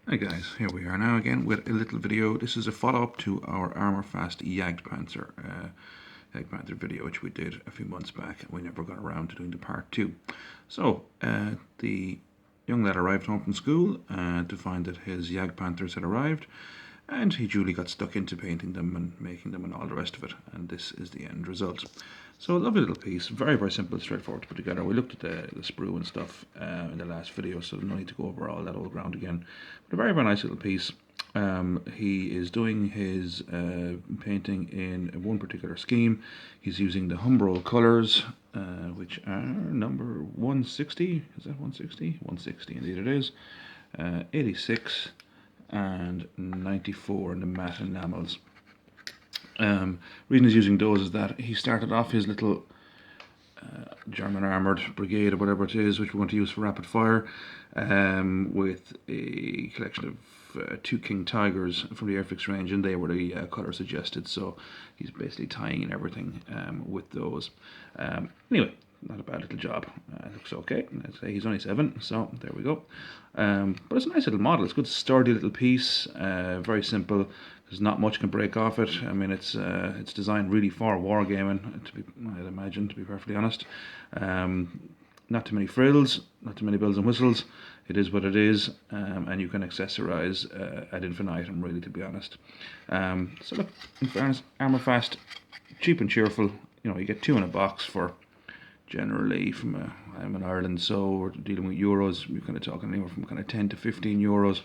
Hi guys, here we are now again with a little video. This is a follow-up to our Armourfast Jagdpanther video, which we did a few months back, and we never got around to doing the part 2. So, the young lad arrived home from school to find that his Jagdpanthers had arrived, and he duly got stuck into painting them and making them and all the rest of it, and this is the end result. So a lovely little piece, very very simple, straightforward to put together. We looked at the sprue and stuff in the last video, so no need to go over all that old ground again. But a very very nice little piece. He is doing his painting in one particular scheme. He's using the Humbrol colours, which are number 160. Is that 160? 160 indeed it is. 86 and 94 in the matte enamels. Reason he's using those is that he started off his little German armoured brigade or whatever it is, which we're going to use for rapid fire, with a collection of 2 King Tigers from the Airfix range, and they were the colour suggested, so he's basically tying in everything with those. Anyway, not a bad little job. Looks okay. I'd say he's only 7, so there we go. But it's a nice little model. It's a good sturdy little piece, very simple. There's not much can break off it. I mean, it's designed really for wargaming, I'd imagine, to be perfectly honest. Not too many frills, not too many bells and whistles. It is what it is, and you can accessorize ad infinitum, really, to be honest. So look, in fairness, Armourfast, cheap and cheerful. You know, you get 2 in a box for generally I'm in Ireland, so we're dealing with euros. We're kind of talking anywhere from kind of 10 to 15 euros,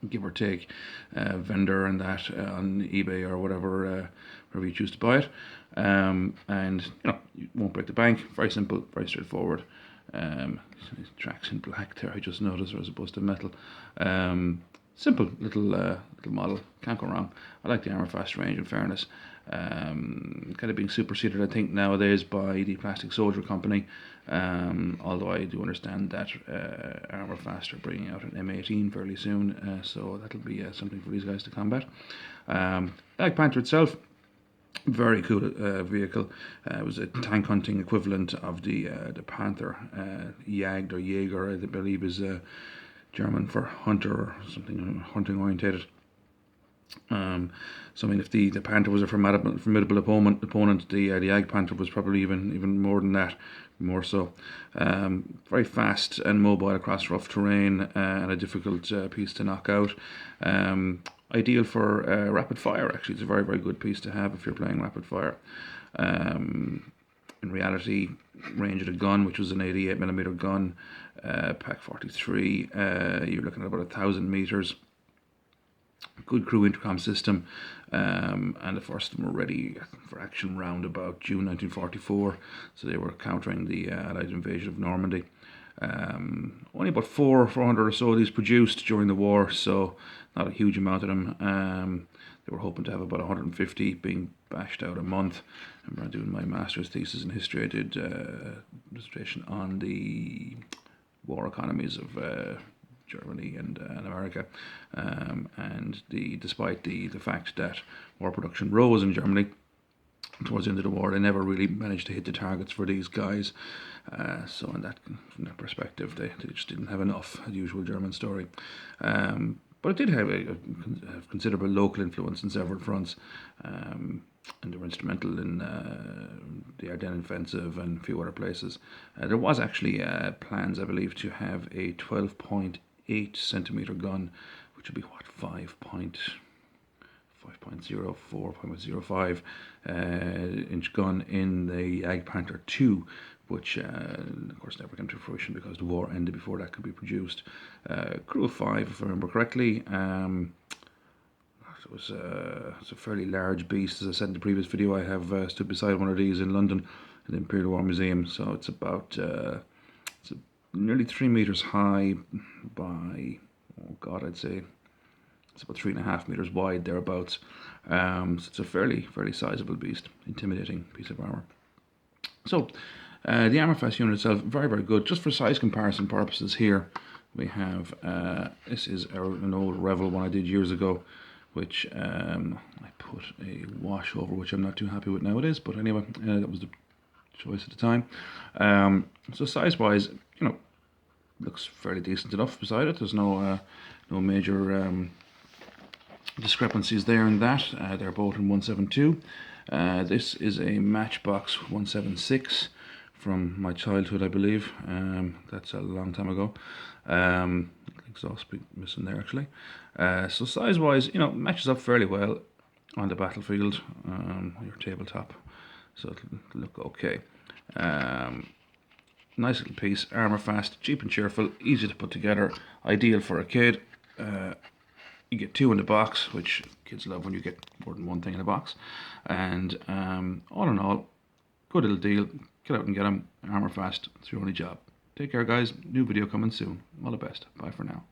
give or take, vendor and that on eBay or whatever, wherever you choose to buy it. And you know, you won't break the bank. Very simple, very straightforward. Tracks in black there, I just noticed, as opposed to metal. Simple little model, can't go wrong. I like the Armourfast range, in fairness. Kind of being superseded, I think, nowadays by the Plastic Soldier company. Although I do understand that Armourfast are bringing out an M18 fairly soon, so that'll be something for these guys to combat. Jagdpanther itself, very cool vehicle. It was a tank hunting equivalent of the Panther. Jagd or Jaeger, I believe, is German for hunter or something hunting orientated. So I mean, if the Panther was a formidable opponent, the Jagdpanther was probably even more than that, more so. Very fast and mobile across rough terrain, and a difficult piece to knock out. Ideal for rapid fire. Actually, it's a very very good piece to have if you're playing rapid fire. In reality, range of the gun, which was an 88mm gun, Pt.2, you're looking at about 1,000 meters. Good crew intercom system, and the first of them were ready for action round about June 1944, so they were countering the Allied invasion of Normandy. Only about 400 or so of these produced during the war, so not a huge amount of them. They were hoping to have about 150 being bashed out a month. I remember doing my master's thesis in history. I did dissertation on the war economies of Germany and America, and despite the fact that war production rose in Germany towards the end of the war, they never really managed to hit the targets for these guys. So from that perspective, they just didn't have enough, the usual German story. But it did have a considerable local influence in several fronts, and they were instrumental in the Ardennes offensive and a few other places. There was actually plans, I believe, to have a 12.8 centimeter gun, which would be what, 5.04, 5.05 inch gun in the Jagdpanther 2, which of course never came to fruition because the war ended before that could be produced. Crew of 5, if I remember correctly. It's a fairly large beast. As I said in the previous video, I have stood beside one of these in London in the Imperial War Museum. So it's about nearly 3 meters high by, oh God, I'd say it's about 3.5 meters wide, thereabouts. So it's a fairly sizable beast, intimidating piece of armor. So the Armourfast unit itself, very very good. Just for size comparison purposes, here we have this is an old Revell one I did years ago, which I put a wash over, which I'm not too happy with nowadays. But anyway, that was the choice at the time. So size wise, you know, looks fairly decent enough beside it. There's no major discrepancies there in that. They're both in 172. This is a Matchbox 176 from my childhood, I believe. That's a long time ago. Exhaust missing there actually. So size wise, you know, matches up fairly well on the battlefield, your tabletop, so it'll look okay. Nice little piece, Armourfast, cheap and cheerful, easy to put together, ideal for a kid. You get 2 in the box, which kids love when you get more than one thing in a box. And all in all, good little deal. Get out and get them. Armourfast, it's your only job. Take care, guys. New video coming soon. All the best. Bye for now.